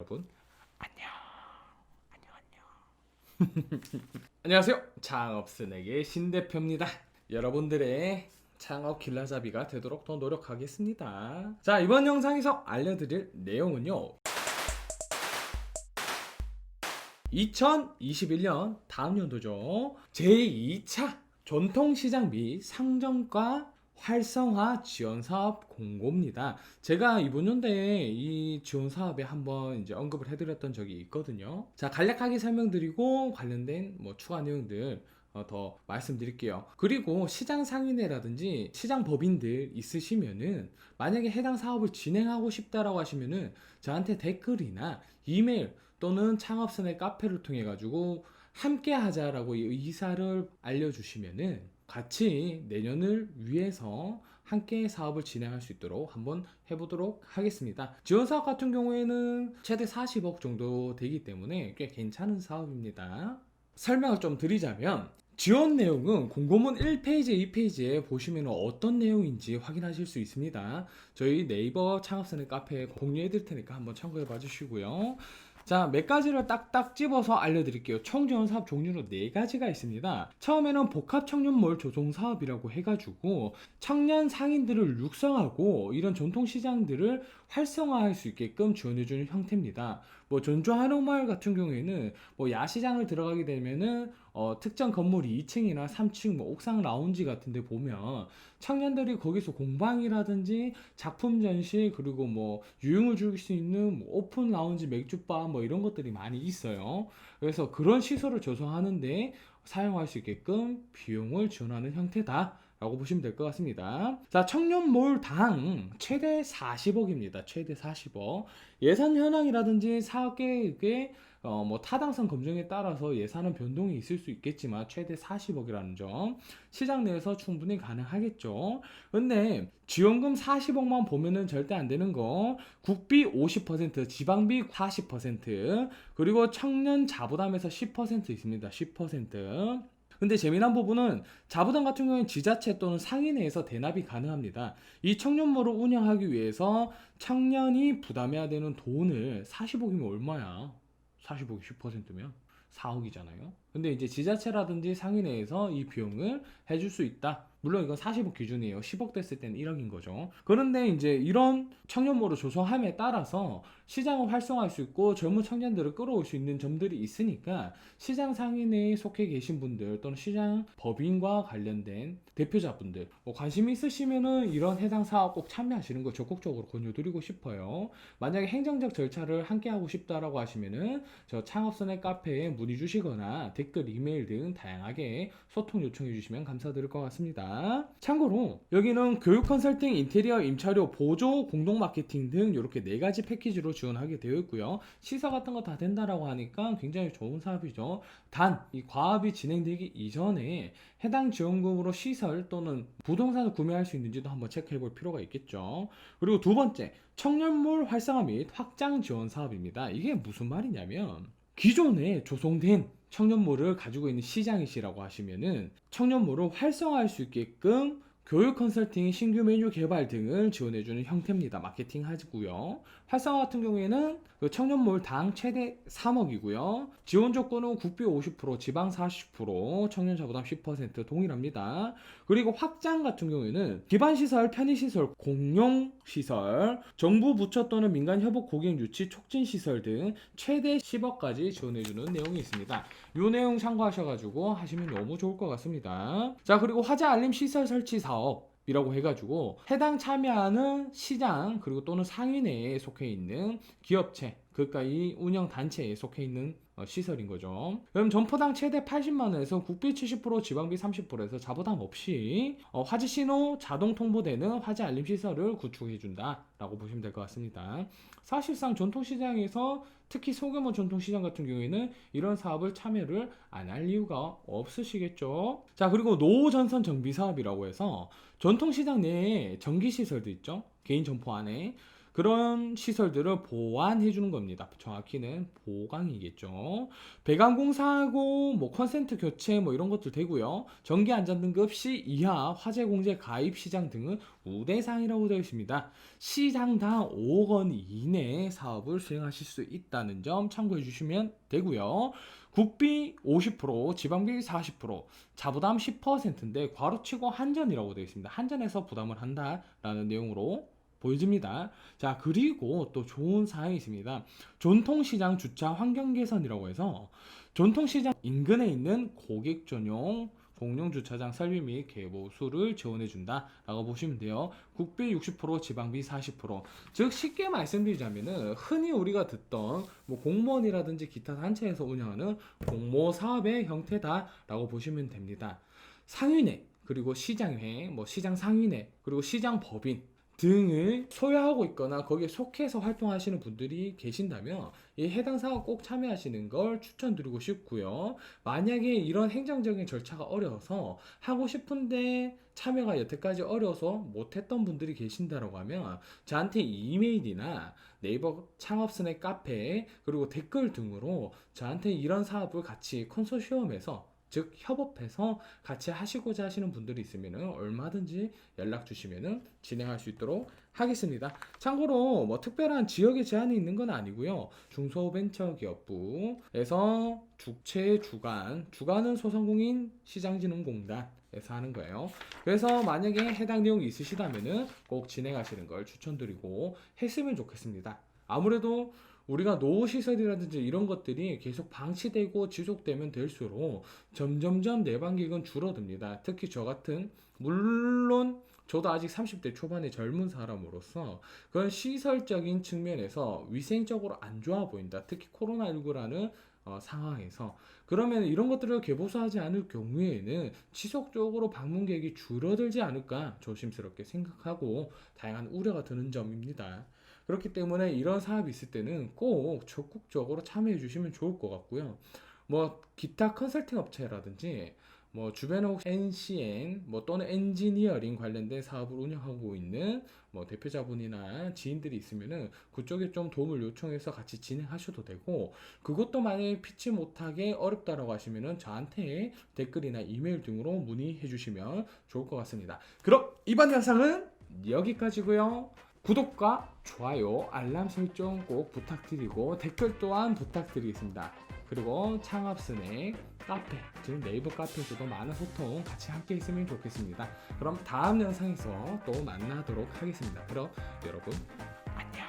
여러분 안녕. 안녕하세요. 창업스낵의 신대표입니다. 여러분들의 창업 길라잡이가 되도록 더 노력하겠습니다. 자, 이번 영상에서 알려드릴 내용은요, 2021년 다음 연도죠, 제2차 전통시장 및 상점가 활성화 지원사업 공고입니다. 제가 이번 연도에 이 지원사업에 한번 이제 언급을 해드렸던 적이 있거든요. 자, 간략하게 설명드리고 관련된 추가 내용들 더 말씀드릴게요. 그리고 시장 상인회라든지 시장 법인들 있으시면은 만약에 해당 사업을 진행하고 싶다라고 하시면은 저한테 댓글이나 이메일 또는 창업선의 카페를 통해 가지고 함께 하자라고 이 의사를 알려주시면은 같이 내년을 위해서 함께 사업을 진행할 수 있도록 한번 해보도록 하겠습니다. 지원 사업 같은 경우에는 최대 40억 정도 되기 때문에 꽤 괜찮은 사업입니다. 설명을 좀 드리자면, 지원 내용은 공고문 1페이지, 2페이지에 보시면 어떤 내용인지 확인하실 수 있습니다. 저희 네이버 창업선의 카페에 공유해 드릴 테니까 한번 참고해 봐 주시고요. 자, 몇 가지를 딱딱 집어서 알려드릴게요. 총 지원 사업 종류로 4가지가 있습니다. 처음에는 복합 청년몰 조성 사업이라고 해가지고 청년 상인들을 육성하고 이런 전통 시장들을 활성화할 수 있게끔 지원해주는 형태입니다. 전주 한옥마을 같은 경우에는 야시장을 들어가게 되면은 특정 건물 2층이나 3층 옥상 라운지 같은 데 보면 청년들이 거기서 공방이라든지 작품 전시, 그리고 유흥을 즐길 수 있는 오픈 라운지, 맥주바 이런 것들이 많이 있어요. 그래서 그런 시설을 조성하는데 사용할 수 있게끔 비용을 지원하는 형태다 라고 보시면 될 것 같습니다. 자, 청년몰당 최대 40억입니다. 최대 40억. 예산 현황이라든지 사업 계획의 타당성 검증에 따라서 예산은 변동이 있을 수 있겠지만 최대 40억이라는 점, 시장 내에서 충분히 가능하겠죠. 근데 지원금 40억만 보면은 절대 안 되는 거, 국비 50%, 지방비 40%, 그리고 청년 자부담에서 10% 있습니다. 10%. 근데 재미난 부분은 자부담 같은 경우는 지자체 또는 상인회에서 대납이 가능합니다. 이 청년몰을 운영하기 위해서 청년이 부담해야 되는 돈을, 40억이면 얼마야? 40억이 10%면 4억이잖아요. 근데 이제 지자체라든지 상인회에서 이 비용을 해줄 수 있다. 물론 이건 40억 기준이에요. 10억 됐을 때는 1억인 거죠. 그런데 이제 이런 청년몰을 조성함에 따라서 시장을 활성화할 수 있고 젊은 청년들을 끌어올 수 있는 점들이 있으니까 시장 상인회에 속해 계신 분들 또는 시장 법인과 관련된 대표자분들 관심 있으시면은 이런 해당 사업 꼭 참여하시는 거 적극적으로 권유드리고 싶어요. 만약에 행정적 절차를 함께 하고 싶다라고 하시면은 저 창업선의 카페에 문의 주시거나 댓글, 이메일 등 다양하게 소통 요청해 주시면 감사드릴 것 같습니다. 참고로 여기는 교육 컨설팅, 인테리어, 임차료, 보조, 공동 마케팅 등 이렇게 4가지 패키지로 지원하게 되어 있고요. 시사 같은 거 다 된다라고 하니까 굉장히 좋은 사업이죠. 단, 이 과업이 진행되기 이전에 해당 지원금으로 시설 또는 부동산을 구매할 수 있는지도 한번 체크해 볼 필요가 있겠죠. 그리고 두 번째, 청년몰 활성화 및 확장 지원 사업입니다. 이게 무슨 말이냐면, 기존에 조성된 청년몰을 가지고 있는 시장이시라고 하시면은 청년몰을 활성화할 수 있게끔 교육 컨설팅, 신규 메뉴 개발 등을 지원해주는 형태입니다. 마케팅 하고요. 활성화 같은 경우에는 그 청년몰당 최대 3억이고요. 지원 조건은 국비 50%, 지방 40%, 청년 자부담 10% 동일합니다. 그리고 확장 같은 경우에는 기반시설, 편의시설, 공용시설, 정부 부처 또는 민간 협업 고객 유치 촉진시설 등 최대 10억까지 지원해주는 내용이 있습니다. 이 내용 참고하셔가지고 하시면 너무 좋을 것 같습니다. 자, 그리고 화재 알림 시설 설치 사업이라고 해가지고 해당 참여하는 시장 그리고 또는 상인회에 속해 있는 기업체, 그러니까 이 운영 단체에 속해 있는 시설인 거죠. 그럼 점포당 최대 80만원에서 국비 70%, 지방비 30%에서 자부담 없이 화재 신호 자동 통보되는 화재 알림 시설을 구축해준다 라고 보시면 될 것 같습니다. 사실상 전통시장에서 특히 소규모 전통시장 같은 경우에는 이런 사업을 참여를 안 할 이유가 없으시겠죠. 자, 그리고 노후전선 정비 사업이라고 해서 전통시장 내에 전기시설도 있죠. 개인 점포 안에 그런 시설들을 보완해 주는 겁니다. 정확히는 보강이겠죠. 배관 공사하고 뭐 컨센트 교체 뭐 이런 것들 되고요. 전기 안전 등급 C 이하 화재 공제 가입 시장 등은 우대사항이라고 되어 있습니다. 시장당 5억 원 이내의 사업을 수행하실 수 있다는 점 참고해 주시면 되고요. 국비 50%, 지방비 40%, 자부담 10%인데 괄호치고 한전이라고 되어 있습니다. 한전에서 부담을 한다라는 내용으로 보여집니다. 자, 그리고 또 좋은 사항이 있습니다. 전통시장 주차 환경 개선이라고 해서 전통시장 인근에 있는 고객 전용 공용 주차장 설비 및 개보수를 지원해 준다라고 보시면 돼요. 국비 60%, 지방비 40%. 즉 쉽게 말씀드리자면은 흔히 우리가 듣던 뭐 공무원이라든지 기타 단체에서 운영하는 공모 사업의 형태다라고 보시면 됩니다. 상인회, 그리고 시장회, 뭐 시장 상인회, 그리고 시장 법인 등을 소유하고 있거나 거기에 속해서 활동하시는 분들이 계신다면 이 해당 사업 꼭 참여하시는 걸 추천드리고 싶고요. 만약에 이런 행정적인 절차가 어려워서 하고 싶은데 참여가 여태까지 어려워서 못했던 분들이 계신다고 하면 저한테 이메일이나 네이버 창업스낵 카페 그리고 댓글 등으로 저한테 이런 사업을 같이 컨소시엄에서 즉 협업해서 같이 하시고자 하시는 분들이 있으면 얼마든지 연락 주시면 진행할 수 있도록 하겠습니다. 참고로 뭐 특별한 지역에 제한이 있는 건 아니고요. 중소벤처기업부에서 주체 주관은 소상공인 시장진흥공단에서 하는 거예요. 그래서 만약에 해당 내용이 있으시다면은 꼭 진행하시는 걸 추천드리고 했으면 좋겠습니다. 아무래도 우리가 노후시설이라든지 이런 것들이 계속 방치되고 지속되면 될수록 점점점 내방객은 줄어듭니다. 특히 저 같은 물론 저도 아직 30대 초반의 젊은 사람으로서 그런 시설적인 측면에서 위생적으로 안 좋아 보인다. 특히 코로나19라는 상황에서 그러면 이런 것들을 개보수하지 않을 경우에는 지속적으로 방문객이 줄어들지 않을까 조심스럽게 생각하고 다양한 우려가 드는 점입니다. 그렇기 때문에 이런 사업이 있을 때는 꼭 적극적으로 참여해 주시면 좋을 것 같고요. 뭐 기타 컨설팅 업체라든지 뭐 주변에 혹시 NCN 뭐 또는 엔지니어링 관련된 사업을 운영하고 있는 뭐 대표자분이나 지인들이 있으면은 그쪽에 좀 도움을 요청해서 같이 진행하셔도 되고 그것도 만약에 피치 못하게 어렵다라고 하시면은 저한테 댓글이나 이메일 등으로 문의해 주시면 좋을 것 같습니다. 그럼 이번 영상은 여기까지고요. 구독과 좋아요, 알람 설정 꼭 부탁드리고 댓글 또한 부탁드리겠습니다. 그리고 창업스낵 카페, 즉 네이버 카페에서도 많은 소통 같이 함께 했으면 좋겠습니다. 그럼 다음 영상에서 또 만나도록 하겠습니다. 그럼 여러분 안녕.